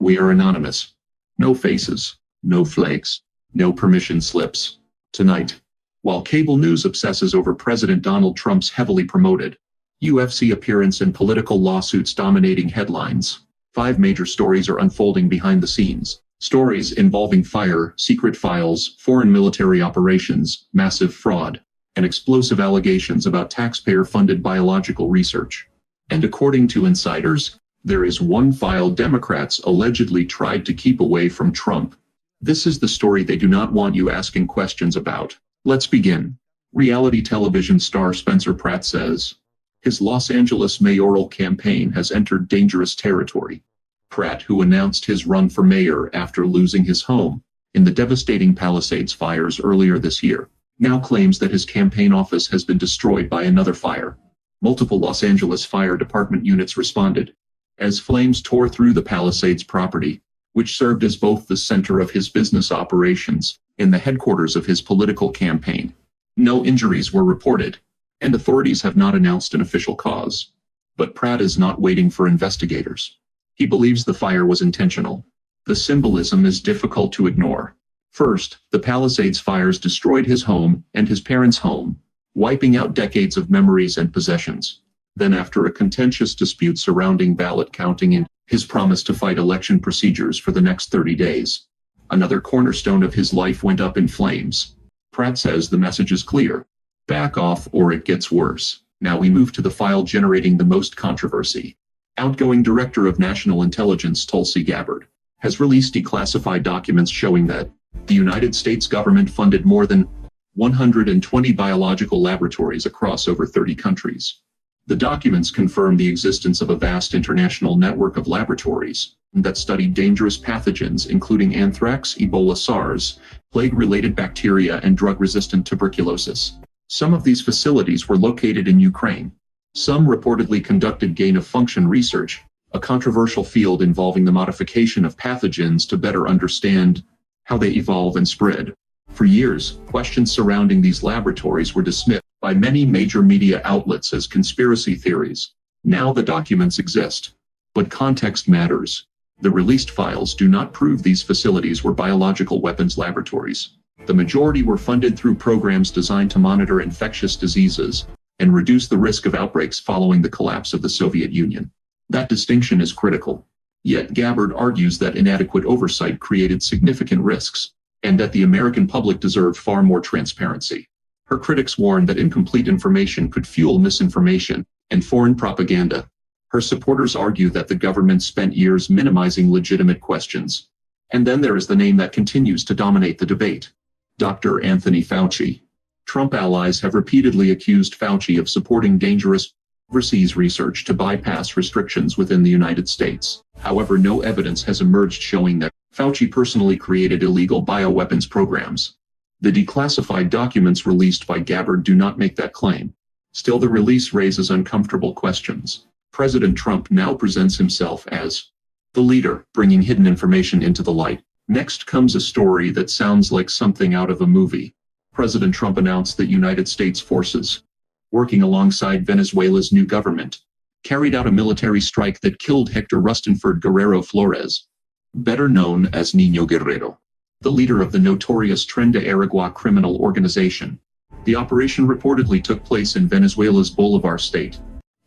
We are anonymous. No faces, no flakes, no permission slips. Tonight, while cable news obsesses over President Donald Trump's heavily promoted UFC appearance and political lawsuits dominating headlines, 5 major stories are unfolding behind the scenes. Stories involving fire, secret files, foreign military operations, massive fraud, and explosive allegations about taxpayer-funded biological research. And according to insiders, there is one file Democrats allegedly tried to keep away from Trump. This is the story they do not want you asking questions about. Let's begin. Reality television star Spencer Pratt says his Los Angeles mayoral campaign has entered dangerous territory. Pratt, who announced his run for mayor after losing his home in the devastating Palisades fires earlier this year, now claims that his campaign office has been destroyed by another fire. Multiple Los Angeles Fire Department units responded as flames tore through the Palisades property, which served as both the center of his business operations and the headquarters of his political campaign. No injuries were reported, and authorities have not announced an official cause. But Pratt is not waiting for investigators. He believes the fire was intentional. The symbolism is difficult to ignore. First, the Palisades fires destroyed his home and his parents' home, wiping out decades of memories and possessions. Then, after a contentious dispute surrounding ballot counting and his promise to fight election procedures for the next 30 days, another cornerstone of his life went up in flames. Pratt says the message is clear: back off or it gets worse. Now we move to the file generating the most controversy. Outgoing Director of National Intelligence Tulsi Gabbard has released declassified documents showing that the United States government funded more than 120 biological laboratories across over 30 countries. The documents confirm the existence of a vast international network of laboratories that studied dangerous pathogens including anthrax, Ebola, SARS, plague-related bacteria, and drug-resistant tuberculosis. Some of these facilities were located in Ukraine. Some reportedly conducted gain-of-function research, a controversial field involving the modification of pathogens to better understand how they evolve and spread. For years, questions surrounding these laboratories were dismissed by many major media outlets as conspiracy theories. Now the documents exist. But context matters. The released files do not prove these facilities were biological weapons laboratories. The majority were funded through programs designed to monitor infectious diseases and reduce the risk of outbreaks following the collapse of the Soviet Union. That distinction is critical. Yet Gabbard argues that inadequate oversight created significant risks, and that the American public deserved far more transparency. Her critics warn that incomplete information could fuel misinformation and foreign propaganda. Her supporters argue that the government spent years minimizing legitimate questions. And then there is the name that continues to dominate the debate: Dr. Anthony Fauci. Trump allies have repeatedly accused Fauci of supporting dangerous overseas research to bypass restrictions within the United States. However, no evidence has emerged showing that Fauci personally created illegal bioweapons programs. The declassified documents released by Gabbard do not make that claim. Still, the release raises uncomfortable questions. President Trump now presents himself as the leader, bringing hidden information into the light. Next comes a story that sounds like something out of a movie. President Trump announced that United States forces, working alongside Venezuela's new government, carried out a military strike that killed Hector Rustenford Guerrero Flores, better known as Niño Guerrero, the leader of the notorious Tren de Aragua criminal organization. The operation reportedly took place in Venezuela's Bolivar state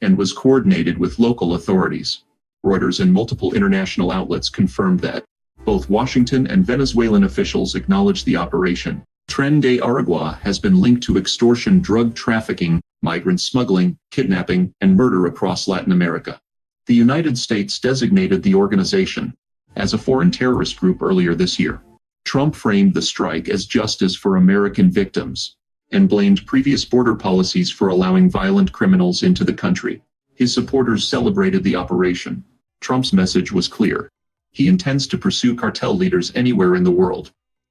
and was coordinated with local authorities. Reuters and multiple international outlets confirmed that both Washington and Venezuelan officials acknowledged the operation. Tren de Aragua has been linked to extortion, drug trafficking, migrant smuggling, kidnapping, and murder across Latin America. The United States designated the organization as a foreign terrorist group earlier this year. Trump framed the strike as justice for American victims and blamed previous border policies for allowing violent criminals into the country. His supporters celebrated the operation. Trump's message was clear. He intends to pursue cartel leaders anywhere in the world.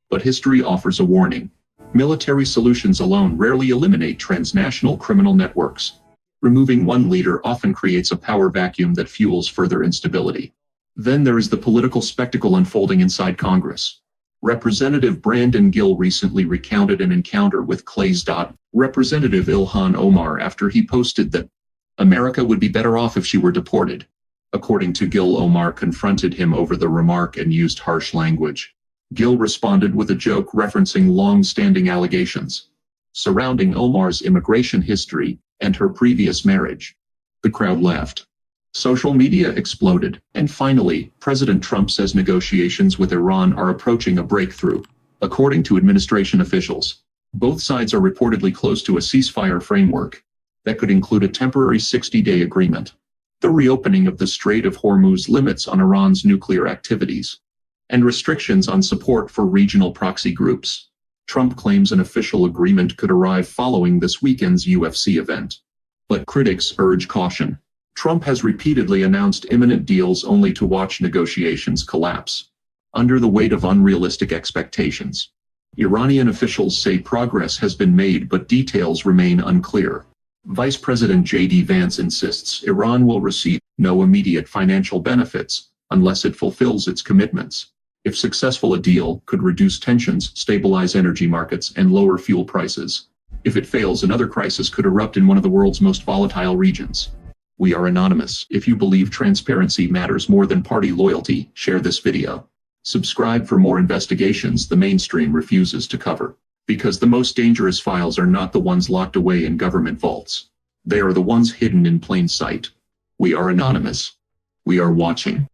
But history offers a warning. Military solutions alone rarely eliminate transnational criminal networks. Removing one leader often creates a power vacuum that fuels further instability. Then there is the political spectacle unfolding inside Congress. Representative Brandon Gill recently recounted an encounter with Clay's Representative Ilhan Omar after he posted that America would be better off if she were deported. According to Gil, Omar confronted him over the remark and used harsh language. Gil responded with a joke referencing long-standing allegations surrounding Omar's immigration history and her previous marriage. The crowd laughed. Social media exploded, and finally, President Trump says negotiations with Iran are approaching a breakthrough. According to administration officials, both sides are reportedly close to a ceasefire framework that could include a temporary 60-day agreement. The reopening of the Strait of Hormuz limits on Iran's nuclear activities and restrictions on support for regional proxy groups. Trump claims an official agreement could arrive following this weekend's UFC event. But critics urge caution. Trump has repeatedly announced imminent deals only to watch negotiations collapse under the weight of unrealistic expectations. Iranian officials say progress has been made, but details remain unclear. Vice President J.D. Vance insists Iran will receive no immediate financial benefits unless it fulfills its commitments. If successful, a deal could reduce tensions, stabilize energy markets, and lower fuel prices. If it fails, another crisis could erupt in one of the world's most volatile regions. We are anonymous. If you believe transparency matters more than party loyalty, share this video. Subscribe for more investigations the mainstream refuses to cover. Because the most dangerous files are not the ones locked away in government vaults. They are the ones hidden in plain sight. We are anonymous. We are watching.